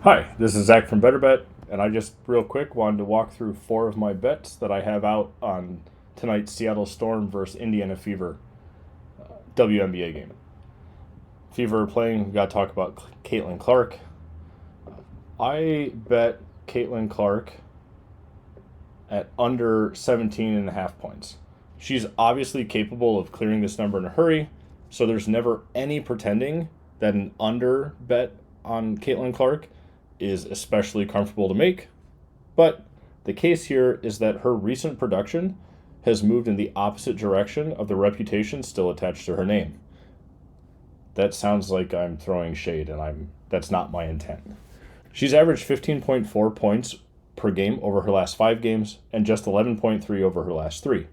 Hi, this is Zach from BetterBet, and I just real quick wanted to walk through four of my bets that I have out on tonight's Seattle Storm versus Indiana Fever WNBA game. Fever are playing, we got to talk about Caitlin Clark. I bet Caitlin Clark at under 17.5 points. She's obviously capable of clearing this number in a hurry, so there's never any pretending that an under bet on Caitlin Clark is especially comfortable to make. But the case here is that her recent production has moved in the opposite direction of the reputation still attached to her name. That sounds like I'm throwing shade, and that's not my intent. She's averaged 15.4 points per game over her last 5 games and just 11.3 over her last 3.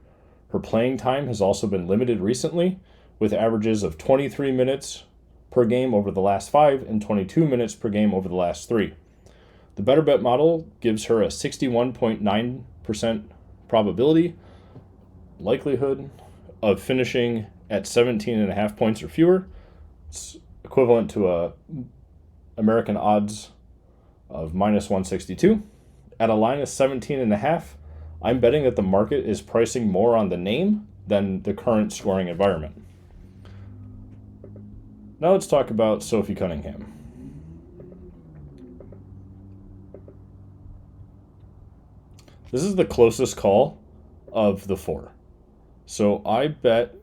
Her playing time has also been limited recently, with averages of 23 minutes per game over the last 5 and 22 minutes per game over the last 3. The Better Bet model gives her a 61.9% probability likelihood of finishing at 17.5 points or fewer. It's equivalent to a American odds of minus 162. At a line of 17.5, I'm betting that the market is pricing more on the name than the current scoring environment. Now let's talk about Sophie Cunningham. This is the closest call of the 4. So I bet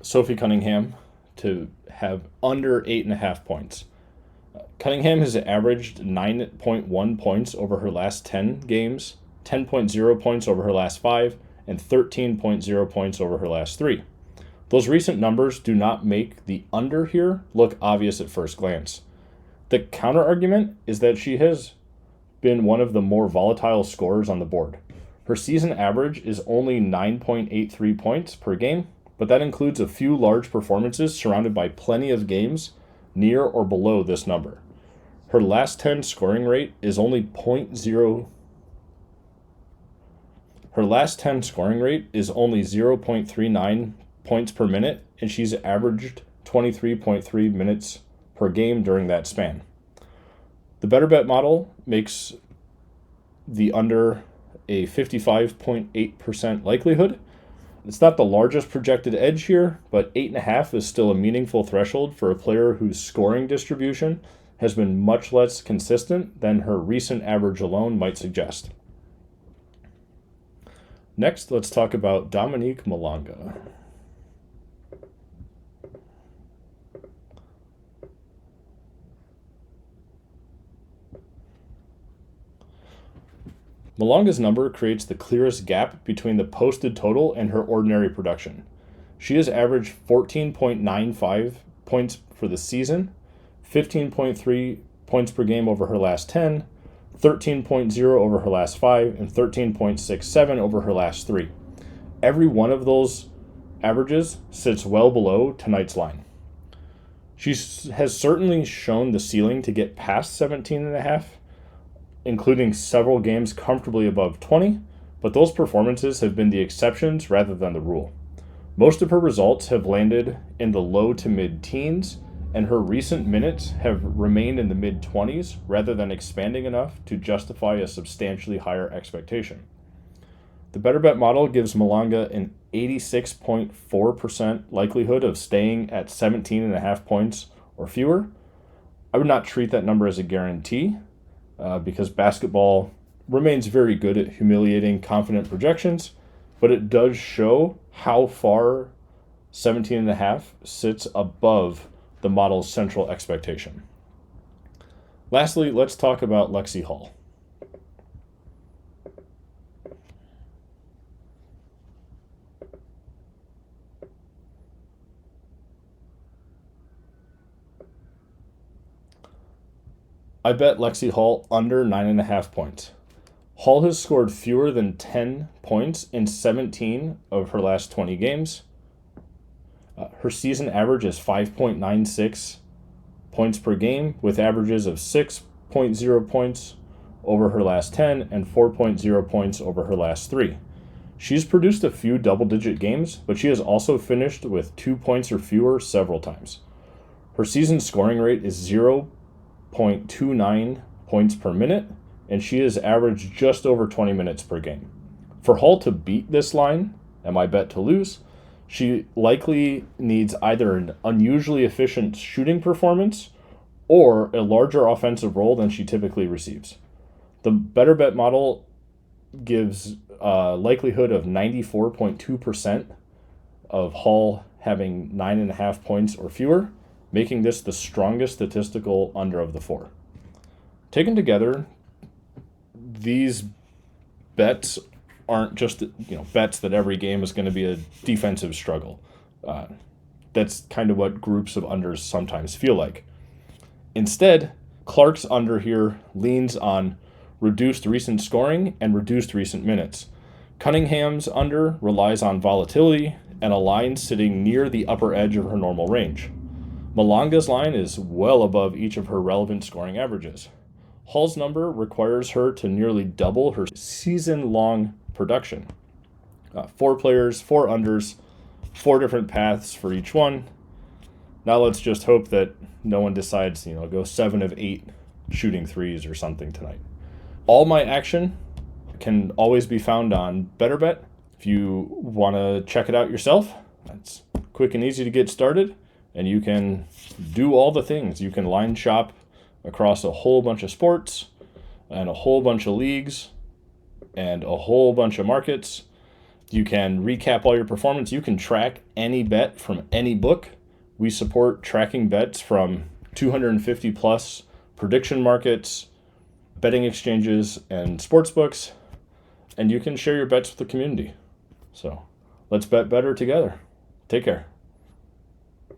Sophie Cunningham to have under 8.5 points. Cunningham has averaged 9.1 points over her last 10 games, 10.0 points over her last 5, and 13.0 points over her last 3. Those recent numbers do not make the under here look obvious at first glance. The counter argument is that she has been one of the more volatile scorers on the board. Her season average is only 9.83 points per game, but that includes a few large performances surrounded by plenty of games near or below this number. Her last 10 scoring rate is only 0.0. Her last 10 scoring rate is only 0.39 points per minute, and she's averaged 23.3 minutes per game during that span. The Better Bet model makes the under a 55.8% likelihood. It's not the largest projected edge here, but 8.5 is still a meaningful threshold for a player whose scoring distribution has been much less consistent than her recent average alone might suggest. Next, let's talk about Dominique Malonga. Malonga's number creates the clearest gap between the posted total and her ordinary production. She has averaged 14.95 points for the season, 15.3 points per game over her last 10, 13.0 over her last 5, and 13.67 over her last 3. Every one of those averages sits well below tonight's line. She has certainly shown the ceiling to get past 17.5, including several games comfortably above 20, but those performances have been the exceptions rather than the rule. Most of her results have landed in the low to mid-teens, and her recent minutes have remained in the mid-20s rather than expanding enough to justify a substantially higher expectation. The Better Bet model gives Malonga an 86.4% likelihood of staying at 17.5 points or fewer. I would not treat that number as a guarantee, because basketball remains very good at humiliating confident projections, but it does show how far 17.5 sits above the model's central expectation. Lastly, let's talk about Lexi Hall. I bet Lexi Hall under 9.5 points. Hall has scored fewer than 10 points in 17 of her last 20 games. Her season average is 5.96 points per game, with averages of 6.0 points over her last 10 and 4.0 points over her last 3. She's produced a few double-digit games, but she has also finished with 2 points or fewer several times. Her season scoring rate is 8.29 points per minute, and she has averaged just over 20 minutes per game. For Hull to beat this line, and my bet to lose, she likely needs either an unusually efficient shooting performance or a larger offensive role than she typically receives. The better bet model gives a likelihood of 94.2% of Hull having 9.5 points or fewer, making this the strongest statistical under of the four. Taken together, these bets aren't just bets that every game is going to be a defensive struggle. That's kind of what groups of unders sometimes feel like. Instead, Clark's under here leans on reduced recent scoring and reduced recent minutes. Cunningham's under relies on volatility and a line sitting near the upper edge of her normal range. Malanga's line is well above each of her relevant scoring averages. Hull's number requires her to nearly double her season-long production. 4 players, 4 unders, 4 different paths for each one. Now let's just hope that no one decides, go 7 of 8 shooting threes or something tonight. All my action can always be found on BetterBet. If you want to check it out yourself, it's quick and easy to get started, and you can do all the things. You can line shop across a whole bunch of sports and a whole bunch of leagues and a whole bunch of markets. You can recap all your performance. You can track any bet from any book. We support tracking bets from 250 plus prediction markets, betting exchanges, and sports books, and you can share your bets with the community. So let's bet better together. Take care.